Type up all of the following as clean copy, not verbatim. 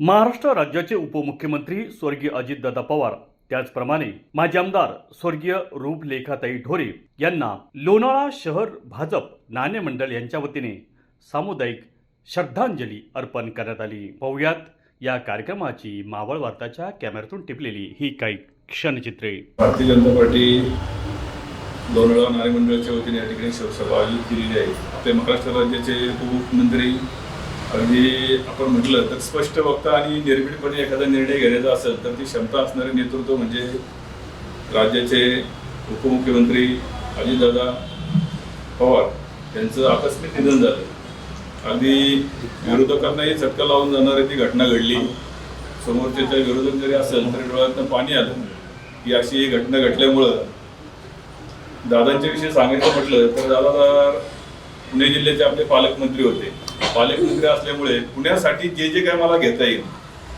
महाराष्ट्र राज्याचे उपमुख्यमंत्री स्वर्गीय अजितदादा पवार त्याचप्रमाणे माजी आमदार स्वर्गीय रूपलेखाताई ढोरे यांना लोणावळा शहर भाजप नाणे मंडळ यांच्या वतीने सामुदायिक श्रद्धांजली अर्पण करण्यात आली। पाहुयात या कार्यक्रमाची मावळ वार्ताच्या कॅमेऱ्यातून टिपलेली ही काही क्षणचित्रे। भारतीय जनता पार्टी लोणावळा नाणे मंडळाच्या वतीने या ठिकाणी सभा आयोजित केलेली आहे। आपले महाराष्ट्र राज्याचे उपमुख्यमंत्री अगदी आपण म्हटलं तर स्पष्ट वक्ता आणि निर्भीडपणे एखादा निर्णय घेण्याचा असेल तर ती क्षमता असणारे नेतृत्व म्हणजे राज्याचे उपमुख्यमंत्री अजितदादा पवार यांचं आकस्मिक निधन झालं। अगदी विरोधकांनाही झटका लावून जाणारी ती घटना घडली। समोरच्या विरोधक जरी असेल तरी डोळ्यातनं पाणी आलं की अशी घटना घडल्यामुळं दादांच्या विषयी सांगायचं म्हटलं तर दादा पुणे जिल्ह्याचे आपले पालकमंत्री होते। पालकमंत्री असल्यामुळे पुण्यासाठी जे जे काय मला घेता येईल,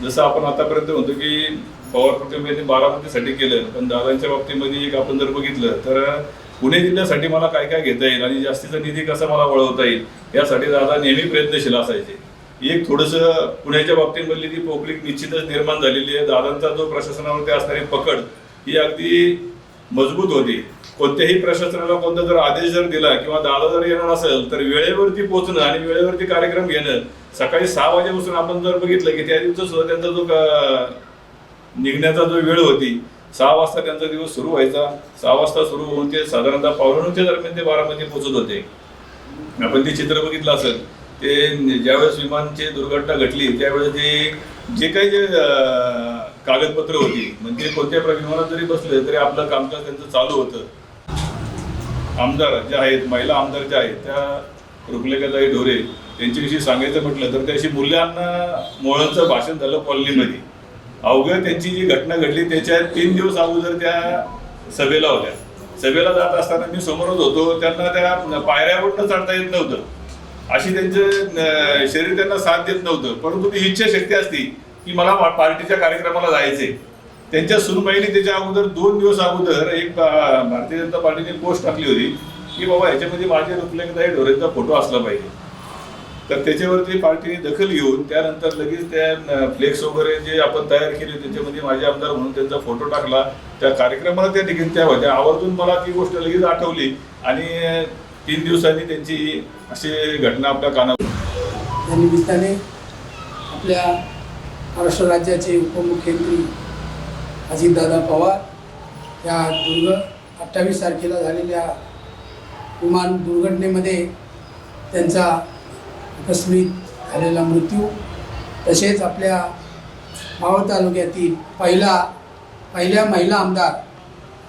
जसं आपण आतापर्यंत म्हणतो की पवार कुटुंबियांनी बारामतीसाठी केलं, पण दादांच्या बाबतीमध्ये एक आपण जर बघितलं तर पुणे जिल्ह्यासाठी मला काय काय घेता येईल आणि जास्तीचा निधी कसा मला वळवता येईल यासाठी दादा नेहमी प्रयत्नशील असायचे। एक थोडंसं पुण्याच्या बाबतीमधली ती पोकळी निश्चितच निर्माण झालेली आहे। दादांचा जो प्रशासनावरती असणारी पकड ही अगदी मजबूत होती। कोणत्याही प्रशासनाला कोणता जर आदेश जर दिला किंवा दादा जर येणार असेल तर वेळेवरती पोहोचणं आणि वेळेवरती कार्यक्रम घेणं। सकाळी 6 वाजेपासून आपण जर बघितलं की त्या दिवशी सुद्धा त्यांचा जो निघण्याचा जो वेळ होती 6 वाजता त्यांचा दिवस सुरू व्हायचा। 6 वाजता सुरू होऊन ते साधारणतः 9:15 दरम्यान ते बारामती पोहोचत होते। आपण ते चित्र बघितलं असेल ते ज्यावेळेस विमानची दुर्घटना घडली त्यावेळेस ते जे काही जे कागदपत्र होती म्हणजे कोणत्या विमानात जरी बसले तरी आपलं कामकाज त्यांचं चालू होतं। आमदार ज्या आहेत, महिला आमदार ज्या आहेत त्या रूपलेखाताई ढोरे त्यांच्याविषयी सांगायचं म्हटलं तर त्याशी मूल्यांना मोळांचं भाषण झालं कॉलनीमध्ये। अवघं त्यांची जी घटना घडली त्याच्या 3 दिवस अगोदर त्या सभेला होत्या। सभेला जात असताना मी समोरच होतो, त्यांना त्या पायऱ्यावरनं चढता येत नव्हतं, अशी त्यांचं शरीर त्यांना साथ देत नव्हतं। परंतु ती इच्छाशक्ती असती की मला पार्टीच्या कार्यक्रमाला जायचे। त्यांच्या सुनबाईने त्याच्या अगोदर 2 दिवस अगोदर एक भारतीय जनता पार्टीने पोस्ट टाकली होती की बाबा ह्याच्यामध्ये माझे रूपलेखाताई ढोरेंचा फोटो असला पाहिजे। तर त्याच्यावरती पार्टीने दखल घेऊन त्यानंतर लगेच त्या फ्लेक्स वगैरे जे आपण तयार केले त्याच्यामध्ये माझे आमदार म्हणून त्यांचा फोटो टाकला। त्या कार्यक्रमाला त्या ठिकाणी त्या होत्या। आवर्जून मला ती गोष्ट लगेच आठवली आणि 3 दिवसांनी त्यांची अशी घटना आपल्या कानावर। या निमित्ताने आपल्या महाराष्ट्र राज्याचे उपमुख्यमंत्री अजितदादा पवार या 28 तारखेला झालेल्या विमान दुर्घटनेमध्ये त्यांचा आकस्मिक झालेला मृत्यू, तसेच आपल्या मावळ तालुक्यातील पहिल्या महिला आमदार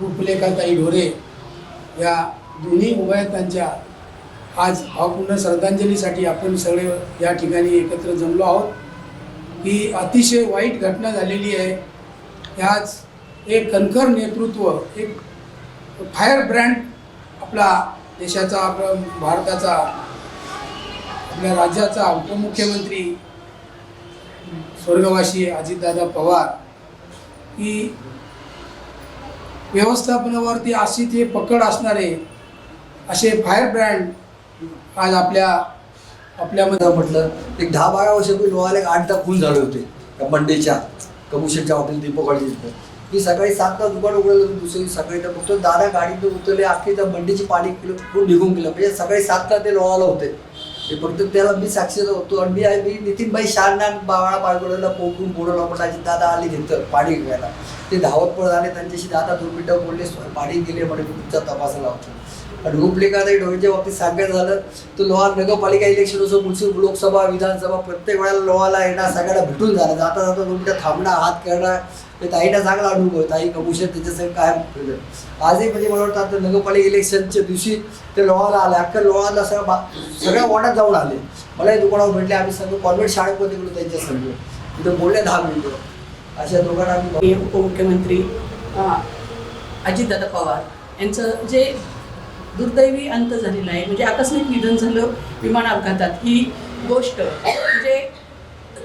रूपलेखाताई ढोरे या दोन्ही उभयतांच्या आज भावपूर्ण श्रद्धांजलीसाठी आपण सगळे या ठिकाणी एकत्र जमलो आहोत। ही अतिशय वाईट घटना झालेली आहे। याच एक कणखर नेतृत्व, एक फायर ब्रँड आपला देशाचा, आपला भारताचा, आपल्या राज्याचा उपमुख्यमंत्री स्वर्गवासी अजितदादा पवार ही व्यवस्थापनावरती अशी ते पकड असणारे असे फायर ब्रँड आज आपल्यामध्ये म्हटलं एक 10-12 वर्षापूर्वी लोहाला 8-10 खून झाले होते त्या मंडेच्या कमुशनच्या हॉटेल दीपकवाडी तिथं। मी सकाळी 7ला दुकान उघडलं, दुसरी सकाळी तर बघतो दादा गाडीतून उतरले, अख्खी त्या मंडीची पाणी खूप निघून गेलं। म्हणजे सकाळी 7ला ते लोहाला होते। ते फक्त त्याला मी साक्षीदार होतो आणि मी नितीनबाई शारना बावळा पाळगोळ्याला पोकून बोलवलं, पण अजित दादा आले तिथं पाणी घ्यायला। ते धावत पळत आले, त्यांच्याशी दादा 2 मिनिटं बोलले, पाणी गेले म्हणे तुमचा तपासाला होतो। आणि रूपलेखाताई ढोरेच्या बाबतीत सांगायचं झालं तर लोहा नगरपालिका इलेक्शन असो, म्युन्सिपल लोकसभा विधानसभा प्रत्येक वेळेला लोहाला येणार, सगळ्यांना भेटून झालं, जाता जाता 2 मिनिटं थांबणार, हात करणार। ते ताईला चांगला अनुभव आहे, ताई कमुशन त्याच्यासाठी काय आजही म्हणजे मला वाटतं आता नगरपालिका इलेक्शनच्या दिवशी ते लोहाला आले, अख्खा लोहाला सगळ्या वॉर्डात जाऊन आले। मलाही दुकानावर भेटले, आम्ही सगळं कॉन्व्हेंट शाळेमध्ये गेलो त्यांच्या संघ, तिथं बोलले 10 मिनिटं। अशा दोघांना आम्ही उपमुख्यमंत्री अजितदादा पवार यांचं जे दुर्दैवी अंत झालेला आहे, म्हणजे आकस्मिक निधन झालं विमान अपघातात, ही गोष्ट म्हणजे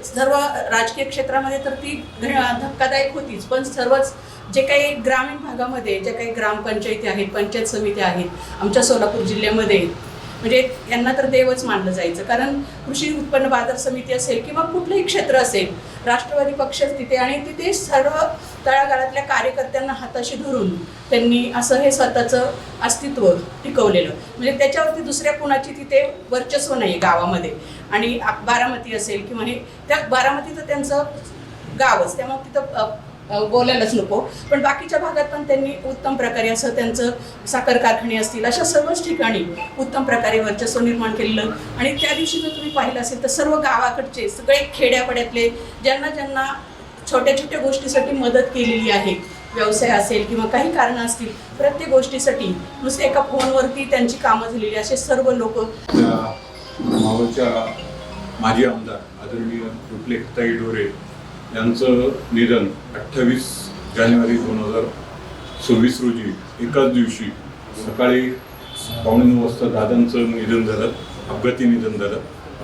सर्व राजकीय क्षेत्रामध्ये तर ती धक्कादायक होतीच, पण सर्वच जे काही ग्रामीण भागामध्ये ज्या काही ग्रामपंचायती आहेत, पंचायत समित्या आहेत आमच्या सोलापूर जिल्ह्यामध्ये, म्हणजे यांना तर देवच मानलं जायचं. कारण कृषी उत्पन्न बाजार समिती असेल किंवा कुठलंही क्षेत्र असेल, राष्ट्रवादी पक्ष तिथे आणि तिथे सर्व तळागाळातल्या कार्यकर्त्यांना हाताशी धरून त्यांनी असं हे स्वतःचं अस्तित्व टिकवलेलं. म्हणजे त्याच्यावरती दुसऱ्या कुणाची तिथे वर्चस्व नाही गावामध्ये. आणि बारामती असेल किंवा हे त्या बारामतीचं त्यांचं गावच, त्यामुळे तिथं बोलायलाच नको. पण बाकीच्या भागात पण त्यांनी उत्तम प्रकारे असं त्यांचं साखर कारखाने असतील अशा सर्वच ठिकाणी उत्तम प्रकारे वर्चस्व निर्माण केलेलं. आणि त्या दिवशी जर तुम्ही पाहिलं असेल तर सर्व गावाकडचे सगळे खेड्यापाड्यातले ज्यांना छोट्या छोट्या गोष्टीसाठी मदत केलेली आहे, व्यवसाय असेल किंवा काही कारणं असतील, प्रत्येक गोष्टीसाठी नुसते एका फोनवरती त्यांची कामं झालेली असे सर्व लोक. मावळच्या माजी आमदार आदरणीय रुपलेखाताई ढोरे यांचं निधन 28 जानेवारी 2026 रोजी एकाच दिवशी सकाळी 8:45 वाजता दादांचं निधन झालं, अपघाती निधन झालं.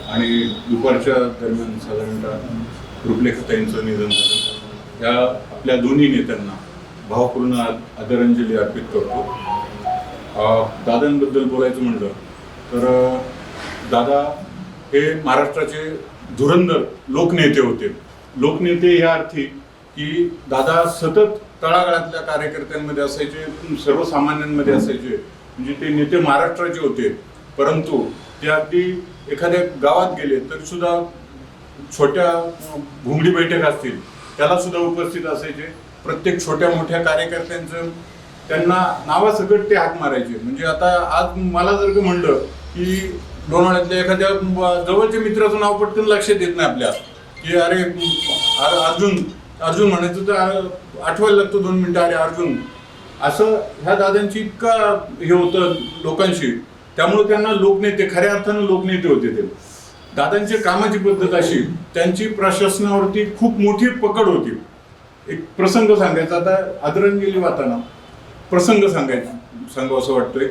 आणि दुपारच्या दरम्यान साधारणतः रुपलेखाताईंचं निधन झालं. या आपल्या दोन्ही नेत्यांना भावपूर्ण आदरांजली अर्पित करतो. दादांबद्दल बोलायचं म्हटलं तर दादा हे महाराष्ट्राचे धुरंधर लोकनेते होते. लोकनेते या अर्थी की दादा सतत तळागाळातल्या कार्यकर्त्यांमध्ये असायचे, सर्वसामान्यांमध्ये असायचे. म्हणजे ते नेते महाराष्ट्राचे होते, परंतु ते अगदी एखाद्या गावात गेले तरी सुद्धा छोट्या घुंगडी बैठक असतील त्याला सुद्धा उपस्थित असायचे. प्रत्येक छोट्या मोठ्या कार्यकर्त्यांचं त्यांना नावासकट ते हाक मारायचे. म्हणजे आता आज मला जर का म्हणलं की लोणावळ्यातल्या एखाद्या जवळच्या मित्राचं नाव पटकन लक्षात येत नाही आपल्या, की अरे अर्जुन म्हणायचं तर आठवायला लागतं 2 मिनिटं, अरे अर्जुन. असं ह्या दादांची इतका हे होतं लोकांशी, त्यामुळे त्यांना लोकनेते, खऱ्या अर्थानं लोकनेते होते ते. दादांची कामाची पद्धत अशी, त्यांची प्रशासनावरती खूप मोठी पकड होती. एक प्रसंग सांगायचा, आता आदरांजली वाहताना प्रसंग सांगावं असं वाटतोय.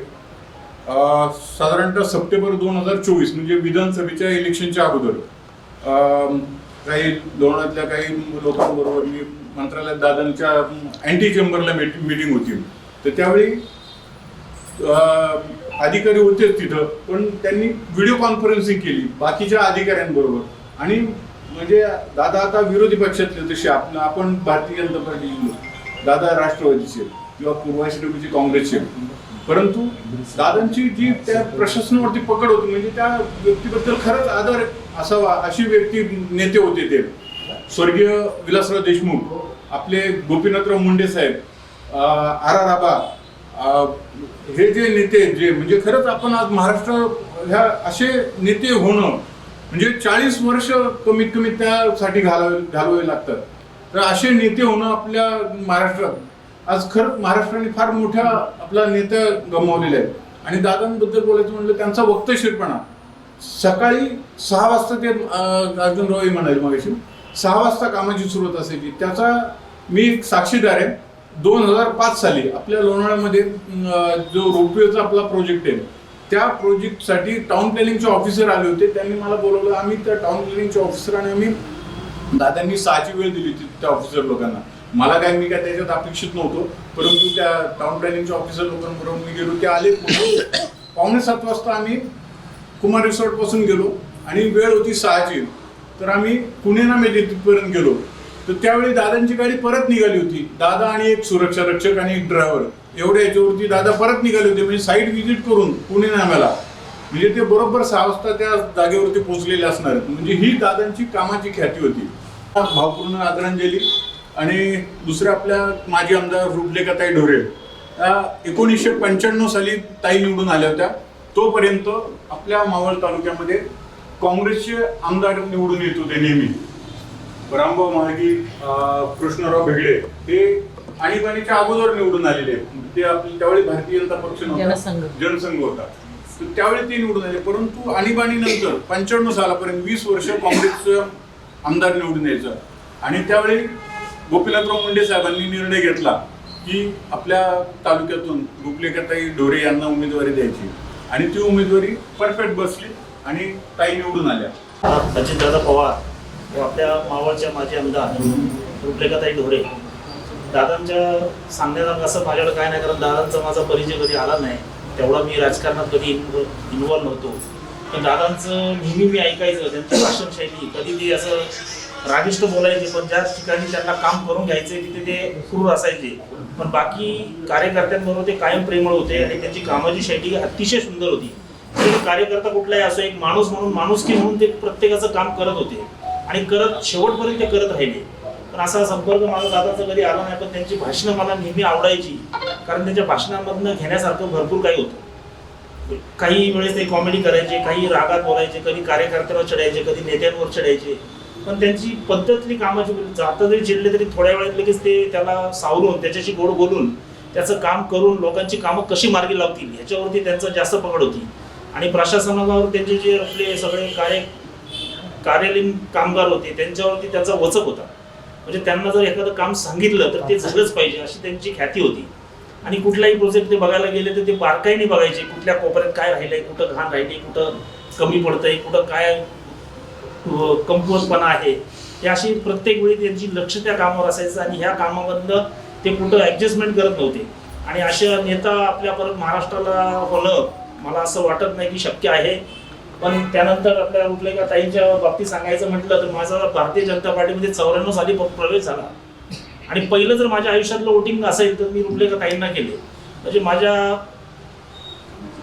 साधारणतः सप्टेंबर 2024 म्हणजे विधानसभेच्या इलेक्शनच्या अगोदर काही लोणावळ्यातल्या काही लोकांबरोबर मी मंत्रालयात दादांच्या अँटी चेंबरला मीटिंग होती. तर त्यावेळी अधिकारी होतेच तिथं, पण त्यांनी व्हिडिओ कॉन्फरन्सिंग केली बाकीच्या अधिकाऱ्यांबरोबर. आणि म्हणजे दादा आता विरोधी पक्षातले, जसे आपण भारतीय जनता पार्टी, दादा राष्ट्रवादीचे किंवा पूर्वाश्रमीचे काँग्रेसचे, परंतु दादांची जी त्या प्रशासनावरती पकड होती, म्हणजे त्या व्यक्तीबद्दल खरंच आदर असावा अशी व्यक्ती नेते होते ते. स्वर्गीय विलासराव देशमुख, आपले गोपीनाथराव मुंडे साहेब, आर आबा, हे जे नेते जे म्हणजे खरंच आपण आज महाराष्ट्र ह्या असे नेते होणं म्हणजे 40 वर्ष कमीत कमी त्यासाठी घालवावे लागतात. तर असे नेते होणं आपल्या महाराष्ट्रात आज खरंच महाराष्ट्राने फार मोठ्या आपला नेता गमावलेला आहे. आणि दादांबद्दल बोलायचं म्हणलं, त्यांचा वक्तशीरपणा. सकाळी 6 वाजता ते अर्जुनरावही म्हणाले मगाशी 6 वाजता कामाची सुरुवात असायची. त्याचा मी एक साक्षीदार आहे. 2005 साली आपल्या लोणावळ्यामध्ये जो रोपवेचा आपला प्रोजेक्ट आहे, त्या प्रोजेक्टसाठी टाउन प्लॅनिंगचे ऑफिसर आले होते. त्यांनी मला बोलवलं. आम्ही त्या टाउन प्लॅनिंगच्या ऑफिसरांनी आम्ही दादांनी 6ची वेळ दिली होती त्या ऑफिसर लोकांना. मी काय त्याच्यात अपेक्षित नव्हतो, परंतु त्या टाउन प्लॅनिंगच्या ऑफिसर लोकांबरोबर मी गेलो. ते आले. 6:45 वाजता आम्ही कुमार रिसॉर्ट पासून गेलो आणि वेळ होती 6ची. तर आम्ही पुणेना तिथपर्यंत गेलो. तर त्यावेळी दादांची गाडी परत निघाली होती. दादा आणि एक सुरक्षा रक्षक आणि एक ड्रायव्हर, एवढ्या याच्यावरती दादा परत निघाले होते. म्हणजे साईट व्हिजिट करून पुणे नाम्याला, म्हणजे ते बरोबर 6 वाजता त्या जागेवरती पोहोचलेले असणार आहेत. म्हणजे ही दादांची कामाची ख्याती होती. भावपूर्ण आदरांजली. आणि दुसऱ्या आपल्या माजी आमदार रुपलेखाताई ढोरे, 1995 साली ताई निवडून आल्या होत्या. तोपर्यंत आपल्या मावळ तालुक्यामध्ये काँग्रेसचे आमदार निवडून येत होते नेहमी. रामभाऊ महागी, कृष्णराव भेगडे हे आणीबाणीच्या अगोदर निवडून आलेले. ते आपले त्यावेळी भारतीय जनता पक्ष नव्हता, जनसंघ होता. तर त्यावेळी ते निवडून आले. परंतु आणीबाणीनंतर 95 सालापर्यंत 20 वर्ष काँग्रेसचं आमदार निवडून यायचं. आणि त्यावेळी गोपीनाथराव मुंडे साहेबांनी निर्णय घेतला की आपल्या तालुक्यातून रुपलेखाताई ढोरे यांना उमेदवारी द्यायची. आणि ती उमेदवारी परफेक्ट बसली आणि ताई निवडून आल्या. अजितदादा पवार व आपल्या मावळच्या माजी आमदार रुपलेखाताई ढोरे, दादांच्या सांगण्यात असं माझ्याकडे काय नाही, कारण दादांचा माझा परिचय कधी आला नाही. तेवढा मी राजकारणात कधी इन्व्हॉल्व नव्हतो, पण दादांचं नेहमी मी ऐकायचं. त्यांची भाषण शैली कधी ते असं रागिष्ट बोलायचे, पण ज्या ठिकाणी त्यांना काम करून घ्यायचे तिथे ते क्रूर असायचे. पण बाकी कार्यकर्त्यांबरोबर ते कायम प्रेमळ होते आणि त्यांची कामाची शैली अतिशय सुंदर होती. कार्यकर्ता कुठलाही असो, एक माणूस म्हणून, माणुसकी म्हणून ते प्रत्येकाचं काम करत होते आणि शेवटपर्यंत ते करत राहिले. पण असा संपर्क माझा दादाचा कधी आला नाही, पण त्यांची भाषणं मला नेहमी आवडायची, कारण त्यांच्या भाषणांमधनं घेण्यासारखं भरपूर काही होतं. काही वेळेस ते कॉमेडी करायचे, काही रागात बोलायचे, कधी कार्यकर्त्यांवर चढायचे, कधी नेत्यांवर चढायचे. पण त्यांची पद्धतली कामाची, जाता जरी चिडले तरी थोड्या वेळात लगेच ते त्याला सावरून, त्याच्याशी गोड बोलून, त्याचं काम करून लोकांची कामं कशी मार्गी लावतील ह्याच्यावरती त्यांचं जास्त पकड होती. आणि प्रशासनावर त्यांचे जे आपले सगळे कार्यालयीन कामगार होते त्यांच्यावरती त्यांचा वचक होता. म्हणजे त्यांना जर एखादं काम सांगितलं तर ते झालंच पाहिजे अशी त्यांची ख्याती होती. आणि कुठलाही प्रोजेक्ट ते बघायला गेले तर ते बारकाईने बघायचे, कुठल्या कोपऱ्यात काय राहिलंय, कुठं घाण राहिली, कुठं कमी पडतंय, कुठं काय कमकुवतपणा आहे, हे अशी प्रत्येक वेळी त्यांची लक्ष त्या कामावर असायचं. आणि ह्या कामामधनं ते कुठं ॲडजस्टमेंट करत नव्हते. आणि अशा नेता आपल्या परत महाराष्ट्राला होणं मला असं वाटत नाही की शक्य आहे. पण त्यानंतर आपल्या रुपलेखा ताईंच्या बाबतीत सांगायचं म्हटलं तर माझा भारतीय जनता पार्टीमध्ये 94 साली प्रवेश झाला. आणि पहिलं जर माझ्या आयुष्यातलं वोटिंग असेल तर मी रुपलेखा ताईंना केले. म्हणजे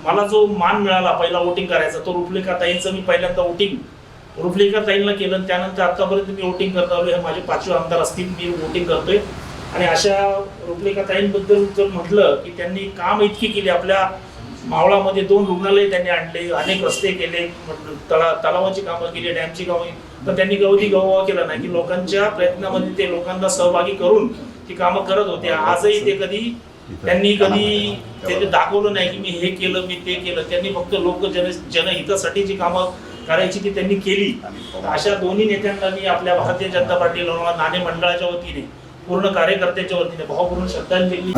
मला जो मान मिळाला पहिला वोटिंग करायचा तो रुपलेखा ताईंचं मी पहिल्यांदा वोटिंग रुपलेखा ताईंना केलं. त्यानंतर आतापर्यंत मी वोटिंग करत आलो. हे माझे 5वे आमदार असतील मी वोटिंग करतोय. आणि अशा रुपलेखा ताईंबद्दल जर म्हटलं की त्यांनी काम इतकी केली, आपल्या मावळामध्ये 2 रुग्णालय त्यांनी आणले, अनेक रस्ते केले, तलावाची कामं केली, डॅमची कामं केली. पण त्यांनी कधी गववा केला नाही की लोकांच्या प्रयत्नामध्ये ते लोकांना सहभागी करून ती कामं करत होते. आजही ते त्यांनी कधी ते दाखवलं नाही की मी हे केलं, मी ते केलं. त्यांनी फक्त जनहितासाठी जी कामं करायची ती त्यांनी केली. अशा दोन्ही नेत्यांना मी आपल्या भारतीय जनता पार्टी लोणावळा नाणे मंडळाच्या वतीने, पूर्ण कार्यकर्त्यांच्या वतीने भावपूर्ण श्रद्धांजली.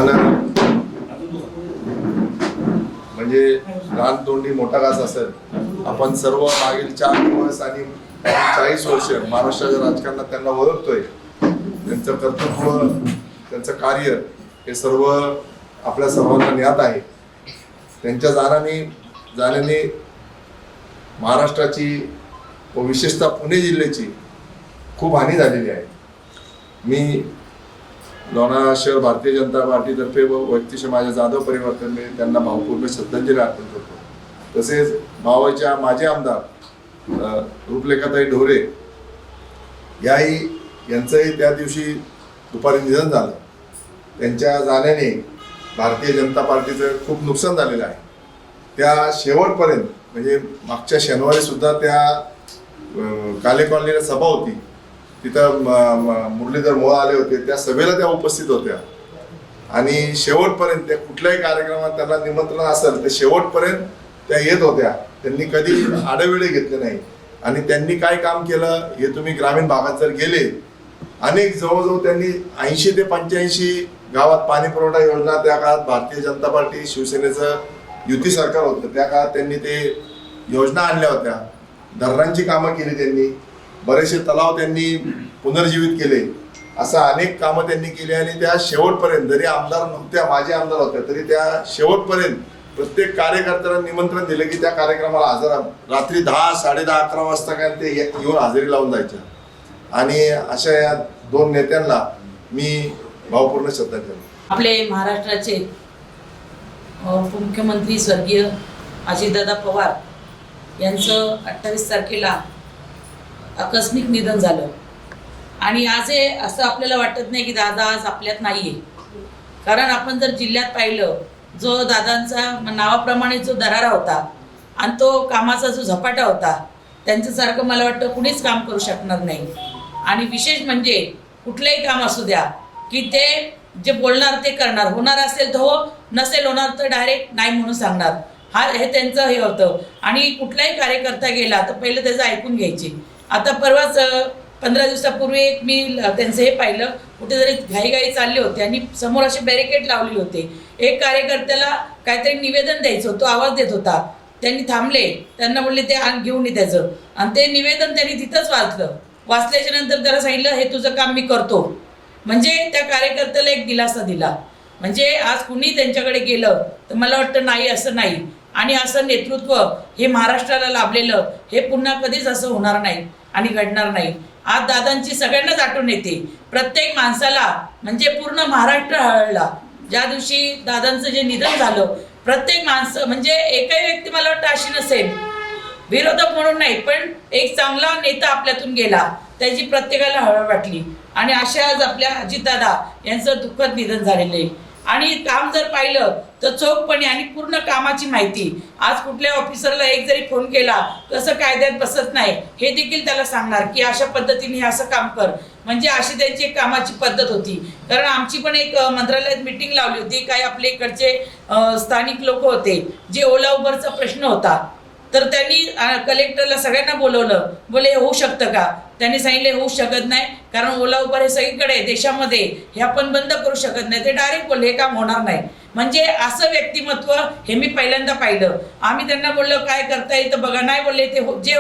म्हणजे लहान तोंडी मोठा घास असेल. आपण सर्व मागील 4 दिवस आणि 40 वर्ष महाराष्ट्राच्या राजकारणात त्यांना ओळखतोय. त्यांचं कर्तृत्व, त्यांचं कार्य हे सर्व आपल्या सर्वांना ज्ञात आहे. त्यांच्या जाण्याने महाराष्ट्राची व विशेषतः पुणे जिल्ह्याची खूप हानी झालेली आहे. मी लोणावळा शहर भारतीय जनता पार्टीतर्फे व व्यक्तिशः माझ्या जाधव परिवारातर्फे त्यांना भावपूर्ण श्रद्धांजली अर्पण करतो. तसेच मावळच्या माजी आमदार रुपलेखाताई ढोरे यांचंही त्या दिवशी दुपारी निधन झालं. त्यांच्या जाण्याने भारतीय जनता पार्टीचं खूप नुकसान झालेलं आहे. त्या शेवटपर्यंत म्हणजे मागच्या शनिवारी सुद्धा त्या काले कॉलनीला सभा होती, तिथं मुरलीधर मोहोळ आले होते. त्या सभेला त्या उपस्थित होत्या आणि शेवटपर्यंत त्या कुठल्याही कार्यक्रमात त्यांना निमंत्रण असेल तर शेवटपर्यंत त्या येत होत्या. त्यांनी कधी आडवेळे घेतले नाही. आणि त्यांनी काय काम केलं हे तुम्ही ग्रामीण भागात जर गेले, अनेक जवळजवळ त्यांनी 80 ते 85 गावात पाणी पुरवठा योजना, त्या काळात भारतीय जनता पार्टी शिवसेनेचं युती सरकार होतं त्या काळात त्यांनी ते योजना आणल्या होत्या. धरणांची कामं केली त्यांनी, बरेचसे तलाव त्यांनी पुनर्जीवित केले. असं अनेक कामं त्यांनी केली. आणि त्या शेवटपर्यंत जरी आमदार नव्हत्या, माझे आमदार होत्या, तरी त्या शेवटपर्यंत प्रत्येक कार्यकर्त्याला निमंत्रण दिलं की त्या कार्यक्रमाला हजर. रात्री 10, 10:30, 11 वाजता काय ते येऊन हजेरी लावून जायच्या. आणि अशा या 2 नेत्यांना मी भावपूर्ण श्रद्धांजली. आपले महाराष्ट्राचे उपमुख्यमंत्री स्वर्गीय अजितदादा पवार यांचं 28 तारखेला आकस्मिक निधन झालं. आणि आज हे असं आपल्याला वाटत नाही की दादा आज आपल्यात नाही आहे. कारण आपण जर जिल्ह्यात पाहिलं, जो दादांचा नावाप्रमाणे जो दरारा होता आणि तो कामाचा जो झपाटा होता, त्यांच्यासारखं मला वाटतं कुणीच काम करू शकणार नाही. आणि विशेष म्हणजे कुठलंही काम असू द्या की ते जे बोलणार ते करणार. होणार असेल तर हो, नसेल होणार तर डायरेक्ट नाही म्हणून सांगणार. हे त्यांचं हे होतं. आणि कुठलाही कार्यकर्ता गेला तर पहिलं त्याचं ऐकून घ्यायचे. आता परवाच 15 दिवसापूर्वी एक मी त्यांचं हे पाहिलं, कुठेतरी घाईघाई चालले होते आणि समोर असे बॅरिकेड लावले होते. एक कार्यकर्त्याला काहीतरी निवेदन द्यायचं, तो आवाज देत होता. त्यांनी थांबले, त्यांना बोलले ते घेऊन ये त्याचं. आणि ते निवेदन त्यांनी तिथंच वाचलं. वाचल्याच्या नंतर त्याला सांगितलं हे तुझं काम मी करतो. म्हणजे त्या कार्यकर्त्याला एक दिलासा दिला. म्हणजे आज कुणी त्यांच्याकडे गेलं तर मला वाटतं नाही असं नाही. आणि असं नेतृत्व हे महाराष्ट्राला लाभलेलं हे पुन्हा कधीच असं होणार नाही आणि घडणार नाही. आज दादांची सगळ्यांनाच आठवण येते. प्रत्येक माणसाला म्हणजे पूर्ण महाराष्ट्र हळहळला ज्या दिवशी दादांचं जे निधन झालं. प्रत्येक माणसं म्हणजे एकही व्यक्ती मला वाटतं अशी नसेल, विरोधक म्हणून नाही, पण एक चांगला नेता आपल्यातून गेला त्याची प्रत्येकाला हळहळ वाटली. आणि अशा आज आपल्या अजितदादा यांचं दुःखद निधन झालेलं आहे. आणि काम जर पाहिलं तर चोखपणे आणि पूर्ण कामाची माहिती. आज कुठल्या ऑफिसरला एक जरी फोन केला कसं कायद्यात बसत नाही हे देखील त्याला सांगणार की अशा पद्धतीने हे असं काम कर. म्हणजे अशी त्यांची एक कामाची पद्धत होती. कारण आमची पण एक मंत्रालयात मीटिंग लावली होती. काही आपले इकडचे स्थानिक लोक होते जे ओला उबरचा प्रश्न होता, तर त्यांनी कलेक्टरला सगळ्यांना बोलवलं. बोले हे होऊ शकतं का? त्यांनी सांगितले होऊ शकत नाही, कारण ओला उबर हे सगळीकडे देशामध्ये हे आपण बंद करू शकत नाही. ते डायरेक्ट बोलले हे काम होणार नाही. म्हणजे असं व्यक्तिमत्व हे मी पहिल्यांदा पाहिलं. आम्ही त्यांना बोललो काय करता येईल तर बघा. नाही बोलले ते जे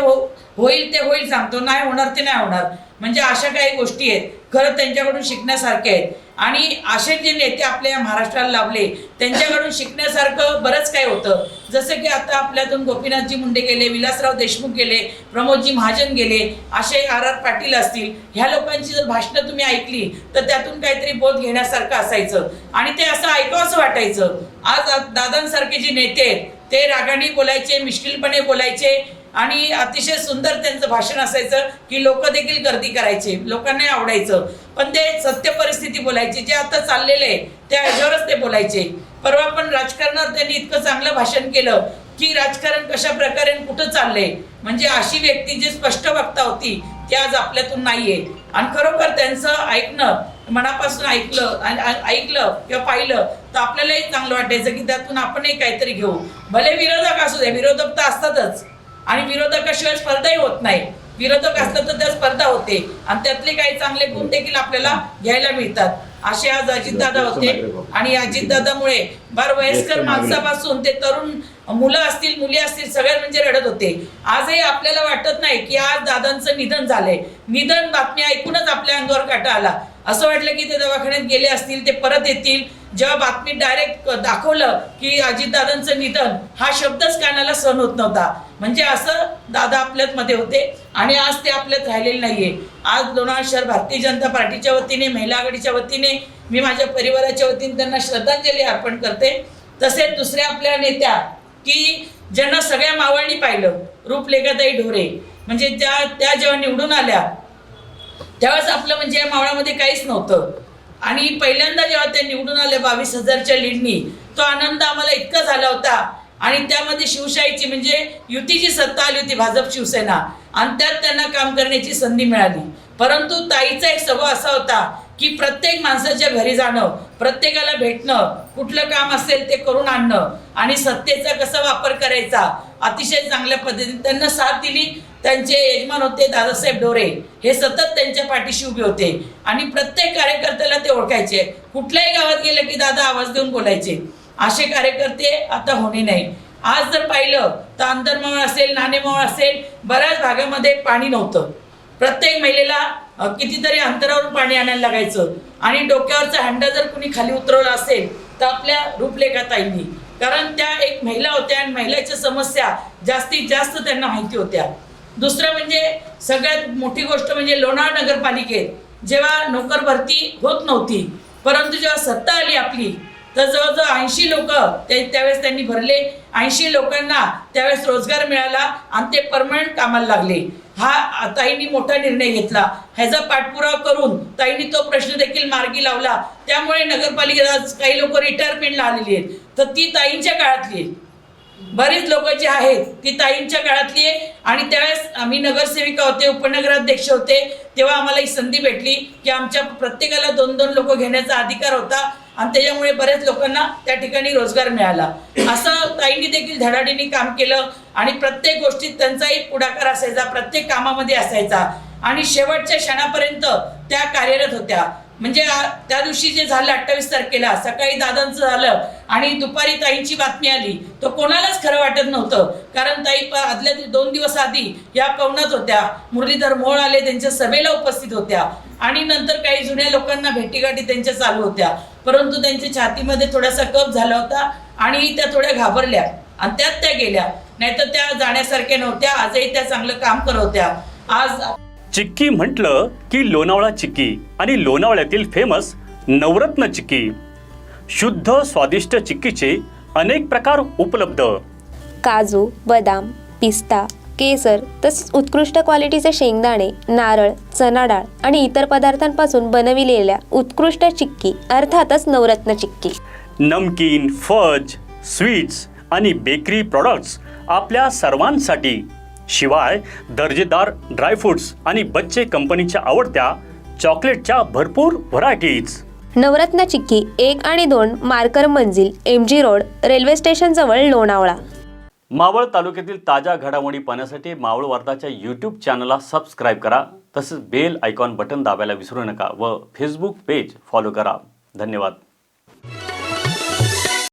होईल ते होईल सांगतो, नाही होणार ते नाही होणार. म्हणजे अशा काही गोष्टी आहेत खरं त्यांच्याकडून शिकण्यासारख्या आहेत. आणि असे जे नेते आपल्या महाराष्ट्राला लाभले त्यांच्याकडून शिकण्यासारखं बरंच काही होतं. जसं की आता आपल्यातून गोपीनाथजी मुंडे गेले, विलासराव देशमुख गेले, प्रमोदजी महाजन गेले, असे आर पाटील असतील. ह्या लोकांची जर भाषणं तुम्ही ऐकली तर त्यातून काहीतरी बोध घेण्यासारखं असायचं आणि ते असं ऐकावंसं वाटायचं. आज दादांसारखे जे नेते आहेत ते रागाने बोलायचे, मिश्किलपणे बोलायचे आणि अतिशय सुंदर त्यांचं भाषण असायचं की लोक देखील गर्दी करायचे, लोकांनाही आवडायचं. पण ते सत्य परिस्थिती बोलायचे. जे आता चाललेलं आहे त्या ह्याच्यावरच ते बोलायचे. परवा पण राजकारणावर त्यांनी इतकं चांगलं भाषण केलं की राजकारण कशा प्रकारे कुठं चाललंय. म्हणजे अशी व्यक्ती जी स्पष्ट वक्ता होती ती आज आपल्यातून नाहीये. आणि खरोखर त्यांचं ऐकणं, मनापासून ऐकलं किंवा पाहिलं तर आपल्यालाही चांगलं वाटायचं की त्यातून आपणही काहीतरी घेऊ. भले विरोधक असू दे, विरोधक तर असतातच आणि विरोधकाशिवाय स्पर्धाही होत नाही. विरोधक असलं तर त्या स्पर्धा होते आणि त्यातले काही चांगले गुण देखील आपल्याला घ्यायला मिळतात. असे आज अजितदादा होते. आणि अजितदादामुळे फार वयस्कर माणसापासून ते तरुण मुलं असतील, मुली असतील, सगळे म्हणजे रडत होते. आजही आपल्याला वाटत नाही की आज दादांचं निधन झालंय. निधन बातमी ऐकूनच आपल्या अंगावर काटा आला. असं वाटलं की ते दवाखान्यात गेले असतील, ते परत येतील. जेव्हा बातमी डायरेक्ट दाखवलं की अजितदादांचं निधन, हा शब्दच कानाला सहन होत नव्हता. म्हणजे असं दादा आपल्यात मध्ये होते आणि आज ते आपल्यात राहिलेले नाहीये. आज लोणावळा शहर भारतीय जनता पार्टीच्या वतीने, महिला आघाडीच्या वतीने मी माझ्या परिवाराच्या वतीने त्यांना श्रद्धांजली अर्पण करते. तसेच दुसऱ्या आपल्या नेत्या की ज्यांना सगळ्या मावळणी पाहिलं, रूपलेखाताई ढोरे, म्हणजे त्या जेव्हा निवडून आल्या त्यावेळेस आपलं म्हणजे या मावळामध्ये काहीच नव्हतं. आणि पहिल्यांदा जेव्हा ते निवडून आले 22,000च्या लीडनी, तो आनंद आम्हाला इतका झाला होता. आणि त्यामध्ये शिवशाहीची म्हणजे युतीची सत्ता आली होती, भाजप शिवसेना, आणि त्यात त्यांना काम करण्याची संधी मिळाली. परंतु ताईचा एक स्वभाव असा होता की प्रत्येक माणसाच्या घरी जाणं, प्रत्येकाला भेटणं, कुठलं काम असेल ते करून आणणं आणि सत्तेचा कसा वापर करायचा अतिशय चांगल्या पद्धतीने त्यांना साथ दिली. त्यांचे यजमान होते दादासाहेब ढोरे, हे सतत त्यांच्या पाठीशी उभे होते आणि प्रत्येक कार्यकर्त्याला ते ओळखायचे. कुठल्याही गावात गेले की दादा आवाज देऊन बोलायचे. असे कार्यकर्ते आता होणे नाही. आज जर पाहिलं तर आंतरमावळ असेल, नाणेमावळ असेल, बऱ्याच भागामध्ये पाणी नव्हतं. प्रत्येक महिलेला कितीतरी अंतरावरून पाणी आणायला लागायचं. आणि डोक्यावरचा हंडा जर कुणी खाली उतरवला असेल तर आपल्या रूपलेखाताईंनी, कारण त्या एक महिला होत्या आणि महिलाच्या समस्या जास्तीत जास्त त्यांना माहिती होत्या. दुसरं म्हणजे सगळ्यात मोठी गोष्ट म्हणजे लोणावळा नगरपालिकेत जेव्हा नोकर भरती होत नव्हती, परंतु जेव्हा सत्ता आली आपली तर जवळजवळ 80 लोक त्यावेळेस त्यांनी भरले. 80 लोकांना त्यावेळेस रोजगार मिळाला आणि ते परमनंट कामाला लागले. हा ताईंनी मोठा निर्णय घेतला. ह्याचा पाठपुरावा करून ताईंनी तो प्रश्न देखील मार्गी लावला. त्यामुळे नगरपालिकेत आज काही लोक रिटायरमेंटला आलेली आहेत, तर ती ताईंच्या काळातली आहे. बरीच लोक जी आहेत ती ताईंच्या काळातली आहे. आणि त्यावेळेस आम्ही नगरसेविका होते, उपनगराध्यक्ष होते, तेव्हा आम्हाला ही संधी भेटली की आमच्या प्रत्येकाला 2-2 लोक घेण्याचा अधिकार होता आणि त्याच्यामुळे बऱ्याच लोकांना त्या ठिकाणी रोजगार मिळाला. असं ताईंनी देखील धडाडीने काम केलं आणि प्रत्येक गोष्टीत त्यांचाही पुढाकार असायचा, प्रत्येक कामामध्ये असायचा आणि शेवटच्या क्षणापर्यंत त्या कार्यरत होत्या. म्हणजे त्या दिवशी जे झालं 28 तारखेला सकाळी दादांचं झालं आणि दुपारी ताईंची बातमी आली, तर कोणालाच खरं वाटत नव्हतं. कारण ताई आदल्या 2 दिवस आधी या पवनात होत्या, मुरलीधर मोहोळ आले त्यांच्या सभेला उपस्थित होत्या आणि नंतर काही जुन्या लोकांना भेटीगाठी त्यांच्या चालू होत्या. परंतु त्यांच्या छातीमध्ये थोडासा कफ झाला होता आणि त्या थोड्या घाबरल्या आणि त्यात त्या गेल्या, नाहीतर त्या जाण्यासारख्या नव्हत्या. आजही त्या चांगलं काम करत होत्या. आज चिक्की म्हटलं की लोणावळा चिक्की आणि लोणावळ्यातील फेमस नवरत्न चिक्की. शुद्ध स्वादिष्ट चिक्कीचे अनेक प्रकार उपलब्ध. काजू, बदाम, पिस्ता, केसर तसेच उत्कृष्ट क्वालिटीचे शेंगदाणे, नारळ, चणा डाळ आणि इतर पदार्थांपासून बनविलेल्या उत्कृष्ट चिक्की अर्थातच नवरत्न चिक्की. नमकीन, फज, स्वीट्स आणि बेकरी प्रॉडक्ट्स आपल्या सर्वांसाठी. शिवाय दर्जेदार ड्रायफ्रुट्स आणि बच्चे कंपनीच्या आवडत्या चॉकलेटच्या भरपूर व्हरायटीज. नवरत्न चिक्की 1 आणि 2 मार्कर मंजिल, MG रोड, रेल्वे स्टेशन जवळ, लोणावळा. मावळ तालुक्यातील ताज्या घडामोडी पाहण्यासाठी मावळ वार्ताच्या यूट्यूब चॅनलला सबस्क्राईब करा. तसेच बेल आयकॉन बटन दाबायला विसरू नका व फेसबुक पेज फॉलो करा. धन्यवाद.